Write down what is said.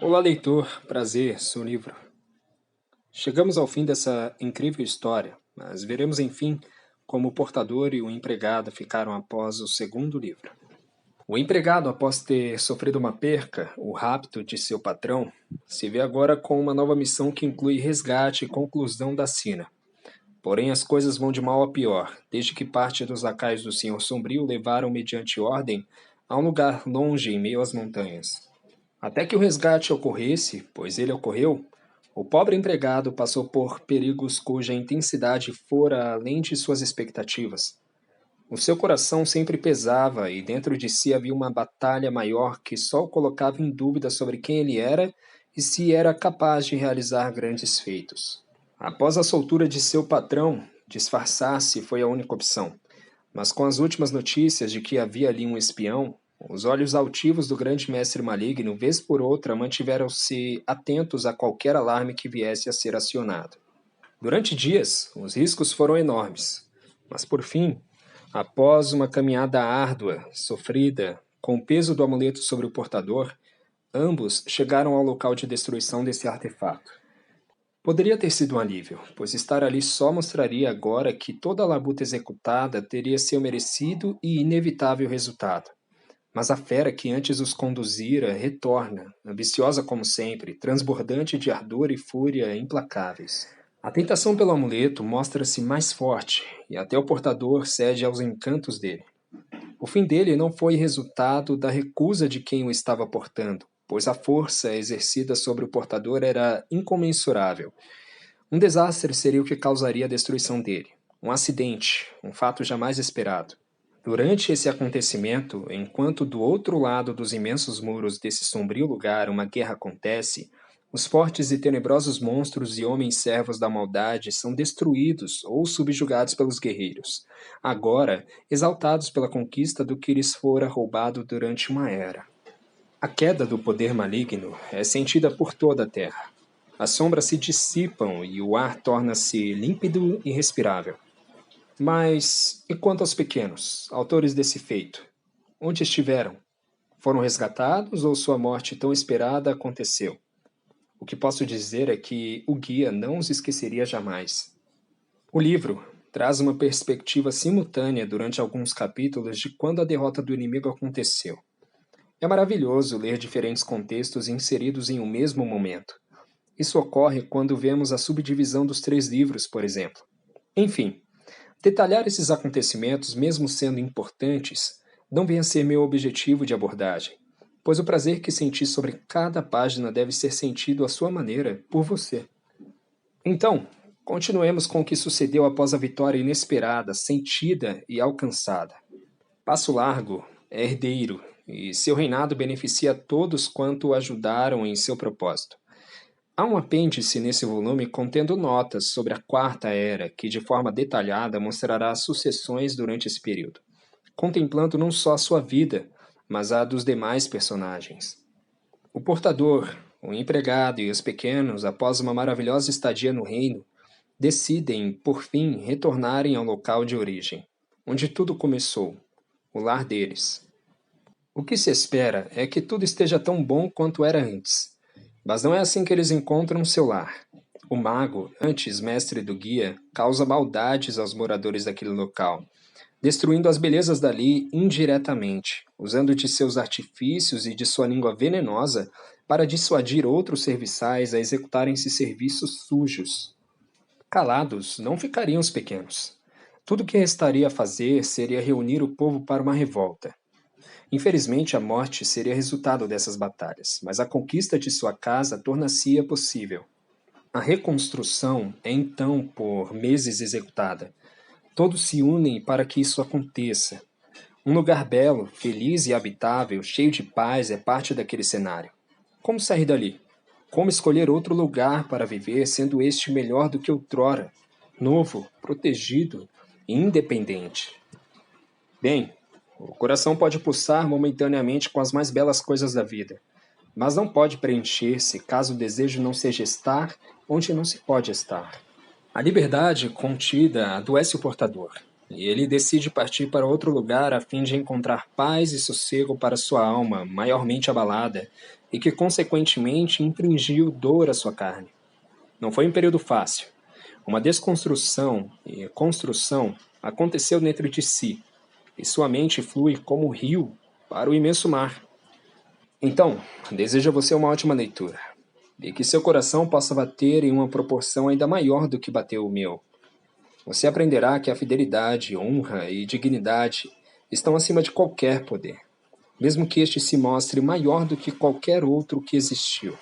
Olá, leitor. Prazer, seu livro. Chegamos ao fim dessa incrível história, mas veremos, enfim, como o portador e o empregado ficaram após o segundo livro. O empregado, após ter sofrido uma perca, o rapto de seu patrão, se vê agora com uma nova missão que inclui resgate e conclusão da sina. Porém, as coisas vão de mal a pior, desde que parte dos lacaios do Senhor Sombrio levaram mediante ordem a um lugar longe em meio às montanhas. Até que o resgate ocorresse, pois ele ocorreu, o pobre empregado passou por perigos cuja intensidade fora além de suas expectativas. O seu coração sempre pesava e dentro de si havia uma batalha maior que só o colocava em dúvida sobre quem ele era e se era capaz de realizar grandes feitos. Após a soltura de seu patrão, disfarçar-se foi a única opção. Mas com as últimas notícias de que havia ali um espião, os olhos altivos do grande mestre maligno, vez por outra, mantiveram-se atentos a qualquer alarme que viesse a ser acionado. Durante dias, os riscos foram enormes, mas por fim, após uma caminhada árdua, sofrida, com o peso do amuleto sobre o portador, ambos chegaram ao local de destruição desse artefato. Poderia ter sido um alívio, pois estar ali só mostraria agora que toda a labuta executada teria seu merecido e inevitável resultado. Mas a fera que antes os conduzira retorna, ambiciosa como sempre, transbordante de ardor e fúria implacáveis. A tentação pelo amuleto mostra-se mais forte, e até o portador cede aos encantos dele. O fim dele não foi resultado da recusa de quem o estava portando, pois a força exercida sobre o portador era incomensurável. Um desastre seria o que causaria a destruição dele. Um acidente, um fato jamais esperado. Durante esse acontecimento, enquanto do outro lado dos imensos muros desse sombrio lugar uma guerra acontece, os fortes e tenebrosos monstros e homens servos da maldade são destruídos ou subjugados pelos guerreiros, agora exaltados pela conquista do que lhes fora roubado durante uma era. A queda do poder maligno é sentida por toda a terra. As sombras se dissipam e o ar torna-se límpido e respirável. Mas, e quanto aos pequenos, autores desse feito? Onde estiveram? Foram resgatados ou sua morte tão esperada aconteceu? O que posso dizer é que o guia não os esqueceria jamais. O livro traz uma perspectiva simultânea durante alguns capítulos de quando a derrota do inimigo aconteceu. É maravilhoso ler diferentes contextos inseridos em um mesmo momento. Isso ocorre quando vemos a subdivisão dos 3 livros, por exemplo. Enfim, detalhar esses acontecimentos, mesmo sendo importantes, não vem a ser meu objetivo de abordagem, pois o prazer que senti sobre cada página deve ser sentido à sua maneira por você. Então, continuemos com o que sucedeu após a vitória inesperada, sentida e alcançada. Passo Largo é herdeiro, e seu reinado beneficia a todos quanto o ajudaram em seu propósito. Há um apêndice nesse volume contendo notas sobre a Quarta Era, que de forma detalhada mostrará as sucessões durante esse período, contemplando não só a sua vida, mas a dos demais personagens. O portador, o empregado e os pequenos, após uma maravilhosa estadia no reino, decidem, por fim, retornarem ao local de origem, onde tudo começou, o lar deles. O que se espera é que tudo esteja tão bom quanto era antes. Mas não é assim que eles encontram seu lar. O mago, antes mestre do guia, causa maldades aos moradores daquele local, destruindo as belezas dali indiretamente, usando de seus artifícios e de sua língua venenosa para dissuadir outros serviçais a executarem esses serviços sujos. Calados não ficariam os pequenos. Tudo o que restaria a fazer seria reunir o povo para uma revolta. Infelizmente, a morte seria resultado dessas batalhas, mas a conquista de sua casa torna-se possível. A reconstrução é então por meses executada. Todos se unem para que isso aconteça. Um lugar belo, feliz e habitável, cheio de paz, é parte daquele cenário. Como sair dali? Como escolher outro lugar para viver, sendo este melhor do que outrora, novo, protegido e independente? Bem, o coração pode pulsar momentaneamente com as mais belas coisas da vida, mas não pode preencher-se caso o desejo não seja estar onde não se pode estar. A liberdade contida adoece o portador. e ele decide partir para outro lugar a fim de encontrar paz e sossego para sua alma, maiormente abalada, e que consequentemente infligiu dor à sua carne. Não foi um período fácil. Uma desconstrução e construção aconteceu dentro de si, e sua mente flui como rio para o imenso mar. Então, desejo a você uma ótima leitura, e que seu coração possa bater em uma proporção ainda maior do que bateu o meu. Você aprenderá que a fidelidade, honra e dignidade estão acima de qualquer poder, mesmo que este se mostre maior do que qualquer outro que existiu.